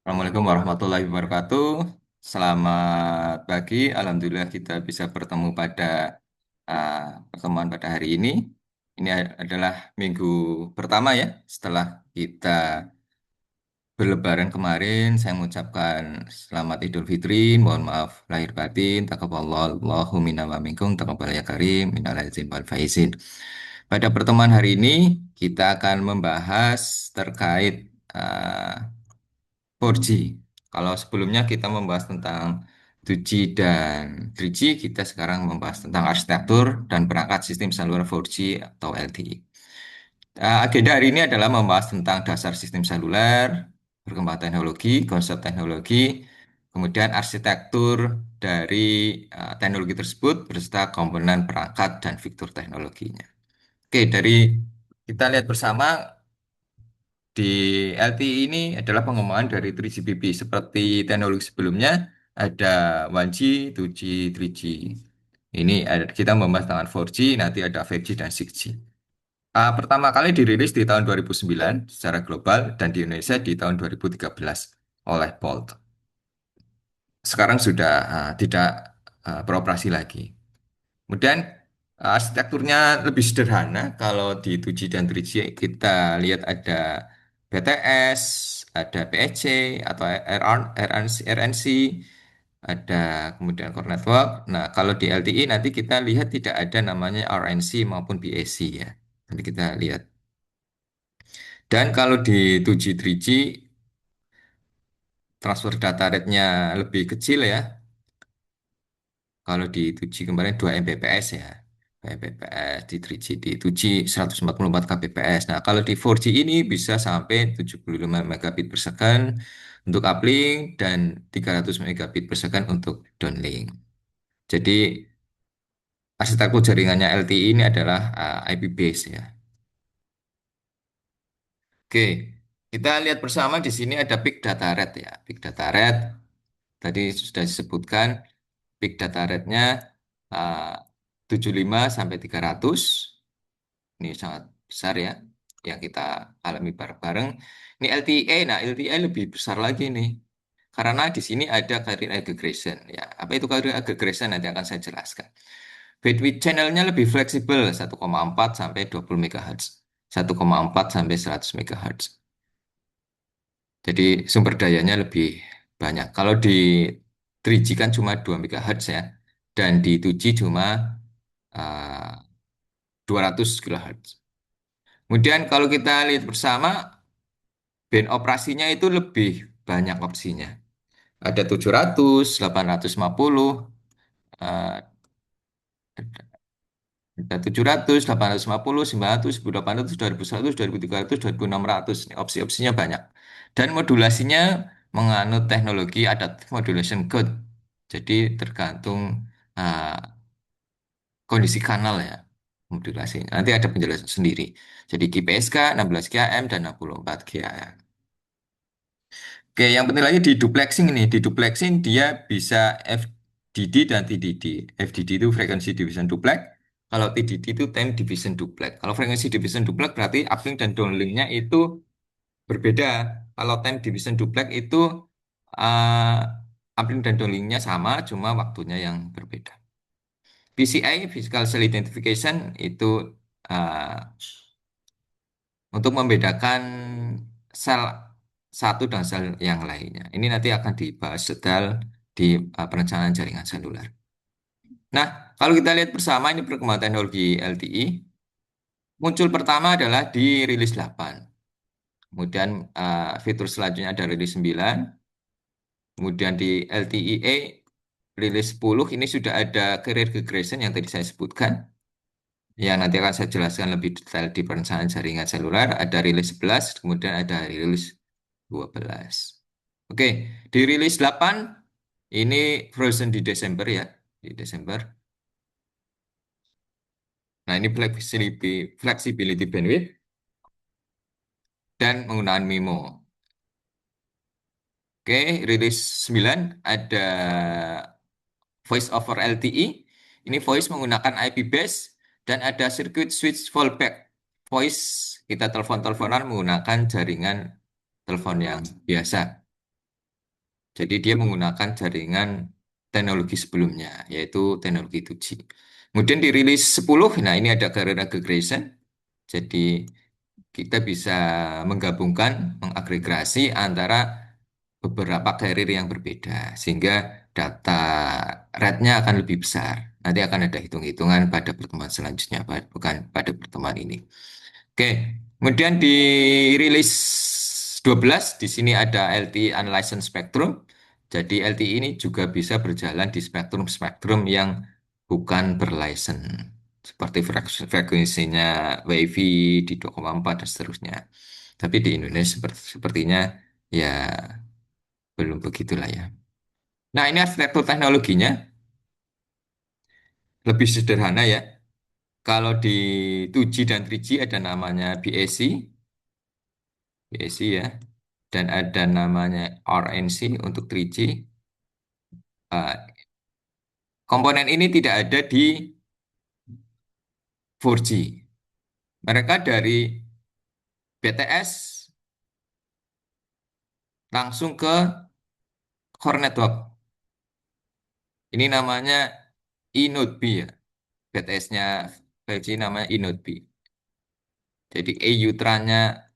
Assalamualaikum warahmatullahi wabarakatuh. Selamat pagi. Alhamdulillah kita bisa bertemu pada uh, pertemuan pada hari ini. Ini adalah minggu pertama ya setelah kita berlebaran kemarin. Saya mengucapkan selamat Idul Fitri. Mohon maaf lahir batin. Taqabbalallahu minna wa minkum. Taqabbal ya karim. Minal aizin wal faizin. Pada pertemuan hari ini kita akan membahas terkait uh, 4G. Kalau sebelumnya kita membahas tentang 2G dan 3G, kita sekarang membahas tentang arsitektur dan perangkat sistem seluler 4G atau LTE. Agenda hari ini adalah membahas tentang dasar sistem seluler, perkembangan teknologi, konsep teknologi, kemudian arsitektur dari teknologi tersebut beserta komponen perangkat dan fitur teknologinya. Oke, dari kita lihat bersama di LTE ini adalah pengembangan dari 3GPP. Seperti teknologi sebelumnya, ada 1G, 2G, 3G. Ini kita membahas tentang 4G, nanti ada 5G dan 6G. Pertama kali dirilis di tahun 2009 secara global dan di Indonesia di tahun 2013 oleh Bolt. Sekarang sudah tidak beroperasi lagi. Kemudian arsitekturnya lebih sederhana. Kalau di 2G dan 3G kita lihat ada BTS, ada PEC atau RNC, ada kemudian Core Network. Nah, kalau di LTE nanti kita lihat tidak ada namanya RNC maupun PAC ya. Nanti kita lihat. Dan kalau di 2G, 3G transfer data rate-nya lebih kecil ya. Kalau di 2G kemarin 2 Mbps ya. 2 Mbps di 3G di 2G 144 kbps. Nah, kalau di 4G ini bisa sampai 75 megabit per second untuk uplink dan 300 megabit per second untuk downlink. Jadi arsitektur jaringannya LTE ini adalah IP base ya. Oke, kita lihat bersama di sini ada peak data rate ya. Peak data rate tadi sudah disebutkan peak data rate-nya uh, 75 sampai 300. Ini sangat besar ya yang kita alami bareng-bareng. Ini LTE, nah LTE lebih besar lagi nih. Karena di sini ada carrier aggregation ya. Apa itu carrier aggregation nanti akan saya jelaskan. Bandwidth channelnya lebih fleksibel 1,4 sampai 20 MHz. 1,4 sampai 100 MHz. Jadi sumber dayanya lebih banyak. Kalau di 3G kan cuma 2 MHz ya. Dan di 2G cuma uh, 200 kHz. Kemudian kalau kita lihat bersama, band operasinya itu lebih banyak opsinya. Ada 700, 850, eh, ada 700, 850, 900, 1800, 2100, 2300, 2600. Ini opsi-opsinya banyak. Dan modulasinya menganut teknologi adaptive modulation code. Jadi tergantung eh, kondisi kanal ya modulasinya. Nanti ada penjelasan sendiri. Jadi GPSK 16 GHz dan 64 GHz. Oke, yang penting lagi di duplexing ini. Di duplexing dia bisa FDD dan TDD. FDD itu frequency division duplex. Kalau TDD itu time division duplex. Kalau frequency division duplex berarti uplink dan downlinknya itu berbeda. Kalau time division duplex itu uplink dan downlinknya sama, cuma waktunya yang berbeda. PCI, Physical Cell Identification, itu uh, untuk membedakan sel satu dan sel yang lainnya. Ini nanti akan dibahas detail di perencanaan jaringan seluler. Nah, kalau kita lihat bersama ini perkembangan teknologi LTE, muncul pertama adalah di rilis 8. Kemudian fitur selanjutnya ada rilis 9. Kemudian di LTE rilis 10 ini sudah ada carrier aggregation yang tadi saya sebutkan. Yang nanti akan saya jelaskan lebih detail di perencanaan jaringan seluler. Ada rilis 11, kemudian ada rilis 12. Oke, di rilis 8 ini frozen di Desember ya, di Desember. Nah, ini flexibility bandwidth dan menggunakan MIMO. Oke, rilis 9 ada voice over LTE. Ini voice menggunakan IP base dan ada circuit switch fallback. Voice kita telepon-teleponan menggunakan jaringan telepon yang biasa. Jadi dia menggunakan jaringan teknologi sebelumnya, yaitu teknologi 2G. Kemudian dirilis 10, nah ini ada carrier aggregation. Jadi kita bisa menggabungkan, mengagregasi antara beberapa carrier yang berbeda, sehingga data rate-nya akan lebih besar. Nanti akan ada hitung-hitungan pada pertemuan selanjutnya, bukan pada pertemuan ini. Oke, kemudian dirilis 12, di sini ada LTE Unlicensed Spectrum. Jadi LTE ini juga bisa berjalan di spektrum-spektrum yang bukan berlicense. Seperti frekuensinya WiFi di 2,4 dan seterusnya. Tapi di Indonesia sepertinya ya belum begitulah ya. Nah, ini arsitektur teknologinya lebih sederhana ya. Kalau di 2G dan 3G ada namanya BAC, BAC ya. Dan ada namanya RNC untuk 3G. Komponen ini tidak ada di 4G. Mereka dari BTS langsung ke core network. Ini namanya eNodeB ya. BTS-nya 5G namanya eNodeB. Jadi EUTRA-nya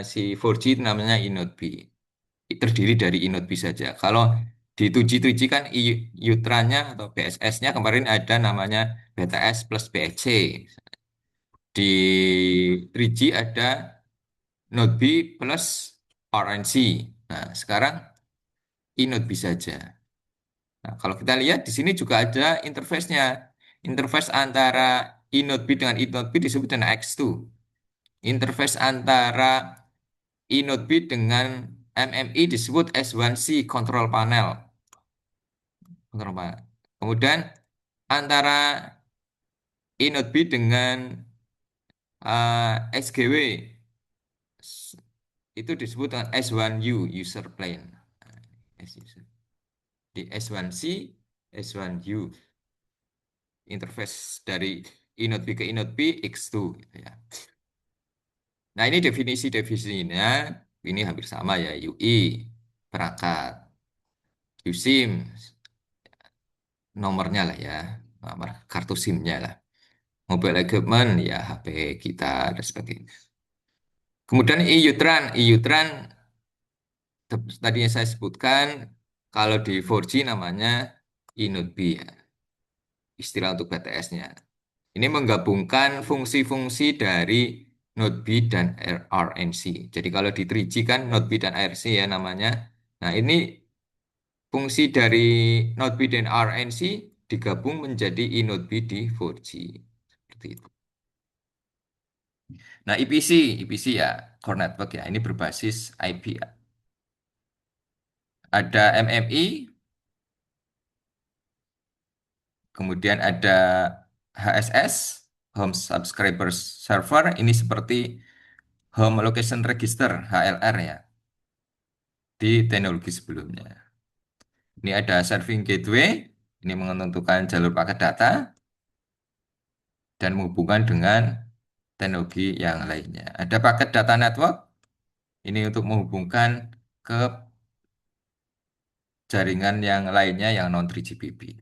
si 4G itu namanya eNodeB. Terdiri dari eNodeB saja. Kalau di 2G kan EUTRA-nya atau BSS-nya kemarin ada namanya BTS plus BSC. Di 3G ada Node B plus RNC. Nah, sekarang eNodeB saja. Nah, kalau kita lihat di sini juga ada interface-nya. Interface antara eNodeB dengan eNodeB disebut dengan X2. Interface antara eNodeB dengan MMI disebut S1C control panel. Control panel. Kemudian antara eNodeB dengan XGW itu disebut dengan S1U user plane. Nah, di S1C, S1U interface dari eNodeB ke eNodeB X2 gitu ya. Nah, ini definisinya ini hampir sama ya, UI perangkat, USIM nomornya lah ya, nomor kartu SIM-nya lah. Mobile equipment ya HP kita dan sebagainya. Kemudian EUTRAN tadi yang saya sebutkan kalau di 4G namanya eNodeB ya, istilah untuk BTS-nya. Ini menggabungkan fungsi-fungsi dari Node B dan RNC. Jadi kalau di 3G kan Node B dan RNC ya namanya. Nah, ini fungsi dari Node B dan RNC digabung menjadi eNode B di 4G. Seperti itu. Nah, EPC ya Core Network ya. Ini berbasis IP. Ada MMI, kemudian ada HSS, Home Subscriber Server. Ini seperti Home Location Register, HLR ya, di teknologi sebelumnya. Ini ada Serving Gateway, ini menentukan jalur paket data, dan menghubungkan dengan teknologi yang lainnya. Ada paket data network, ini untuk menghubungkan ke jaringan yang lainnya yang non-3GPP.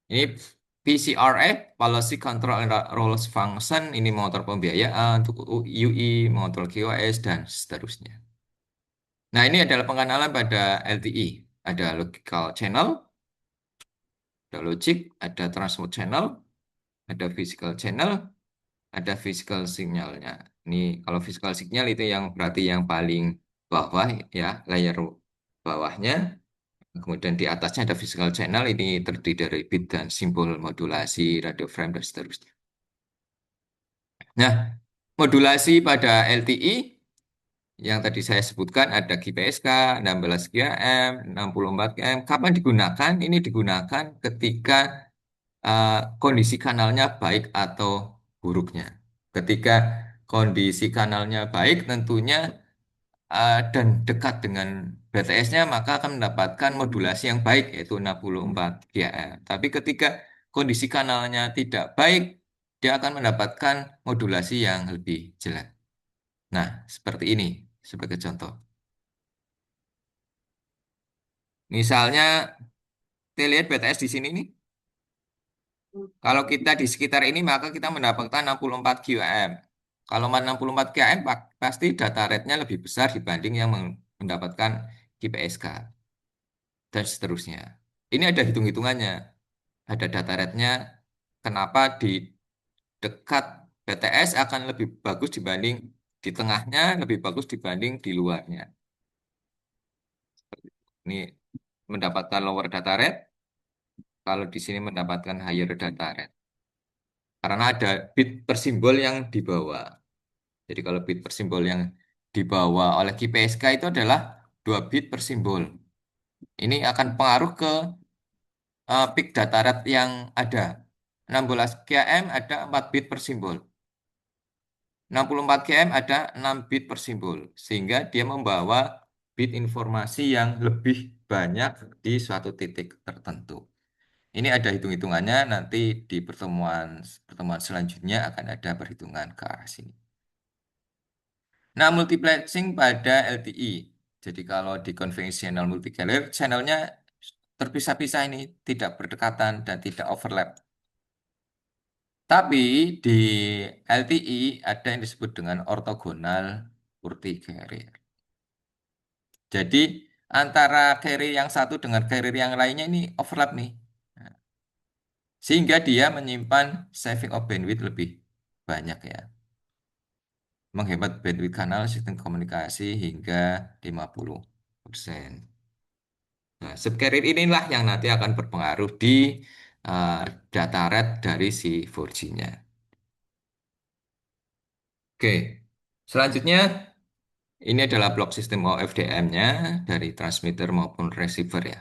Ini PCRF, Policy Control and Rules Function, ini mengontrol pembiayaan, untuk UI, mengontrol QoS, dan seterusnya. Nah, ini adalah pengenalan pada LTE. Ada logical channel, ada logic, ada transport channel, ada physical channel, ada physical signalnya. Ini kalau physical signal itu yang berarti yang paling bawah ya, layer bawahnya. Kemudian di atasnya ada physical channel, ini terdiri dari bit dan simbol modulasi, radio frame, dan seterusnya. Nah, modulasi pada LTE yang tadi saya sebutkan ada GPSK, 16 GHz, 64 GHz. Kapan digunakan? Ini digunakan ketika eh, kondisi kanalnya baik atau buruknya. Ketika kondisi kanalnya baik tentunya dan dekat dengan BTS-nya maka akan mendapatkan modulasi yang baik yaitu 64 GHz. Tapi ketika kondisi kanalnya tidak baik, dia akan mendapatkan modulasi yang lebih jelek. Nah, seperti ini sebagai contoh. Misalnya, kita lihat BTS di sini nih. Kalau kita di sekitar ini, maka kita mendapatkan 64 QM. Kalau 64 QM, pasti data rate-nya lebih besar dibanding yang mendapatkan GPSK, dan seterusnya. Ini ada hitung-hitungannya. Ada data rate-nya, kenapa di dekat BTS akan lebih bagus dibanding di tengahnya, lebih bagus dibanding di luarnya. Ini mendapatkan lower data rate, kalau di sini mendapatkan higher data rate. Karena ada bit per simbol yang dibawa. Jadi kalau bit per simbol yang dibawa oleh GPSK itu adalah 2 bit per simbol. Ini akan pengaruh ke peak data rate yang ada. 16 km ada 4 bit per simbol. 64 km ada 6 bit per simbol. Sehingga dia membawa bit informasi yang lebih banyak di suatu titik tertentu. Ini ada hitung-hitungannya, nanti di pertemuan pertemuan selanjutnya akan ada perhitungan ke arah sini. Nah, multiplexing pada LTE. Jadi kalau di konvensional multi-carrier, channelnya terpisah-pisah ini, tidak berdekatan dan tidak overlap. Tapi di LTE ada yang disebut dengan ortogonal multi-carrier. Jadi antara carrier yang satu dengan carrier yang lainnya ini overlap nih. Nah, sehingga dia menyimpan saving of bandwidth lebih banyak ya. Menghemat bandwidth kanal sistem komunikasi hingga 50%. Nah, subcarrier inilah yang nanti akan berpengaruh di uh, data rate dari si 4G-nya. Oke, selanjutnya ini adalah blok sistem OFDM-nya dari transmitter maupun receiver ya.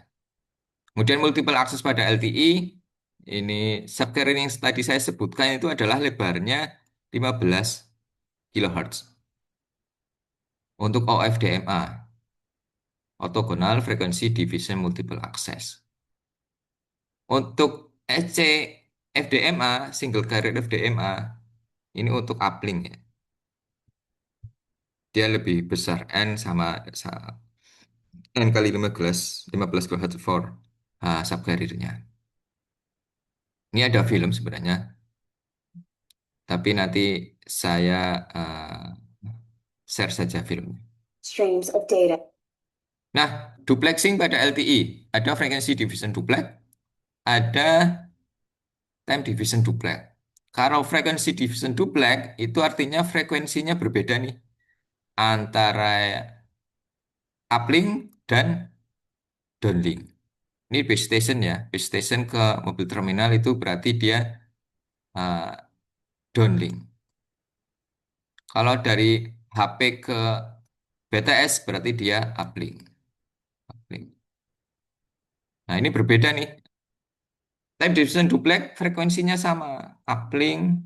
Kemudian multiple access pada LTE, ini subcarrier yang tadi saya sebutkan itu adalah lebarnya 15 kHz untuk OFDMA, Orthogonal Frequency Division Multiple Access. Untuk SC FDMA, Single Carrier FDMA, ini untuk uplink ya. Dia lebih besar, N kali 15 kHz for subcarrier-nya. Ini ada film sebenarnya, tapi nanti saya share saja filmnya. Streams of data. Nah, duplexing pada LTE, ada frequency division duplex, ada time division duplex. Kalau frequency division duplex itu artinya frekuensinya berbeda nih antara uplink dan downlink. Ini base station ya, base station ke mobil terminal itu berarti dia uh, downlink. Kalau dari HP ke BTS berarti dia uplink. Uplink. Nah, ini berbeda nih. Time division duplex frekuensinya sama. Uplink,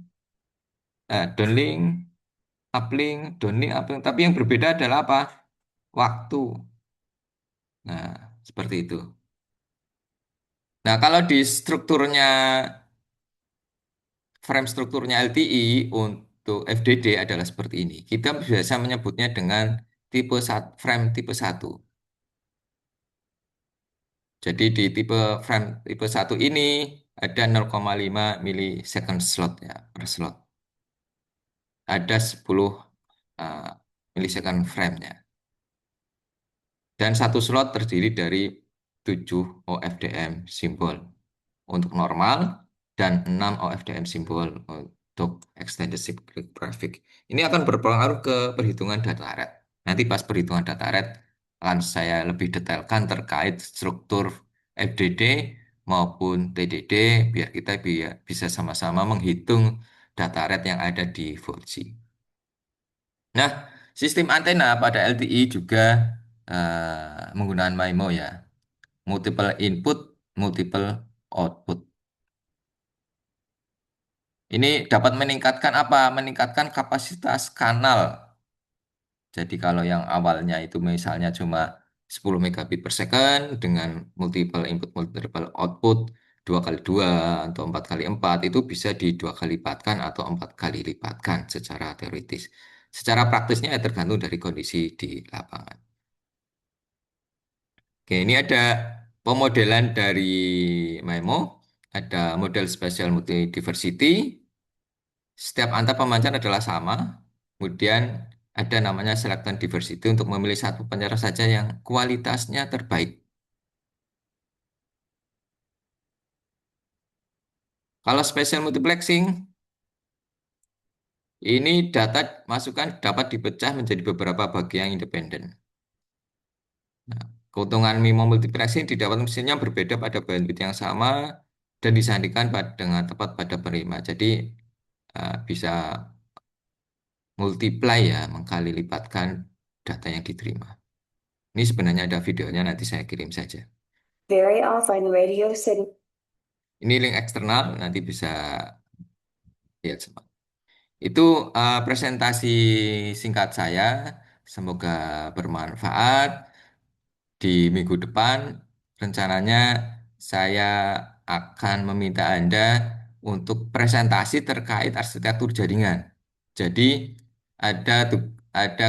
downlink, uplink, downlink, uplink. Tapi yang berbeda adalah apa? Waktu. Nah, seperti itu. Nah, kalau di frame strukturnya LTE untuk FDD adalah seperti ini. Kita biasa menyebutnya dengan frame tipe satu. Jadi di frame tipe 1 ini ada 0,5 milisecond slot ya per slot. Ada 10 uh, milisecond frame-nya. Dan satu slot terdiri dari 7 OFDM simbol untuk normal dan 6 OFDM simbol untuk extended cyclic graphic. Ini akan berpengaruh ke perhitungan data rate. Nanti pas perhitungan data rate akan saya lebih detailkan terkait struktur FDD maupun TDD biar kita bisa sama-sama menghitung data rate yang ada di 4G. Nah, sistem antena pada LTE juga menggunakan MIMO ya. Multiple input, multiple output. Ini dapat meningkatkan apa? Meningkatkan kapasitas kanal. Jadi kalau yang awalnya itu misalnya cuma 10 megabit per second dengan multiple input, multiple output 2 kali 2 atau 4 kali 4 itu bisa di 2 kali lipatkan atau 4 kali lipatkan secara teoritis. Secara praktisnya ya tergantung dari kondisi di lapangan. Oke, ini ada pemodelan dari Maemo, ada model spatial multidiversity. Setiap antar pemancar adalah sama. Kemudian ada namanya selected diversity untuk memilih satu pencerah saja yang kualitasnya terbaik. Kalau spatial multiplexing, ini data masukan dapat dipecah menjadi beberapa bagian independen. Nah, keuntungan MIMO multiplexing didapat mesinnya berbeda pada bandwidth yang sama dan disandingkan dengan tepat pada penerima. Jadi bisa multiply ya, mengkali lipatkan data yang diterima. Ini sebenarnya ada videonya, nanti saya kirim saja. Very often radio signal. Ini link eksternal, nanti bisa lihat semua. Itu presentasi singkat saya. Semoga bermanfaat. Di minggu depan, rencananya saya akan meminta Anda untuk presentasi terkait arsitektur jaringan. Jadi ada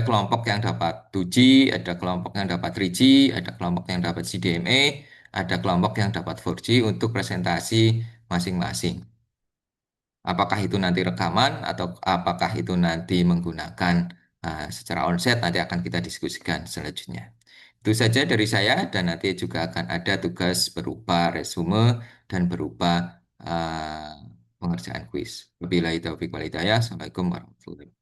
kelompok yang dapat 2G, ada kelompok yang dapat 3G, ada kelompok yang dapat CDMA, ada kelompok yang dapat 4G untuk presentasi masing-masing. Apakah itu nanti rekaman atau apakah itu nanti menggunakan secara onset, nanti akan kita diskusikan selanjutnya. Itu saja dari saya dan nanti juga akan ada tugas berupa resume dan berupa pengerjaan kuis. Wabillahi taufiq wal hidayah. Assalamualaikum warahmatullahi wabarakatuh.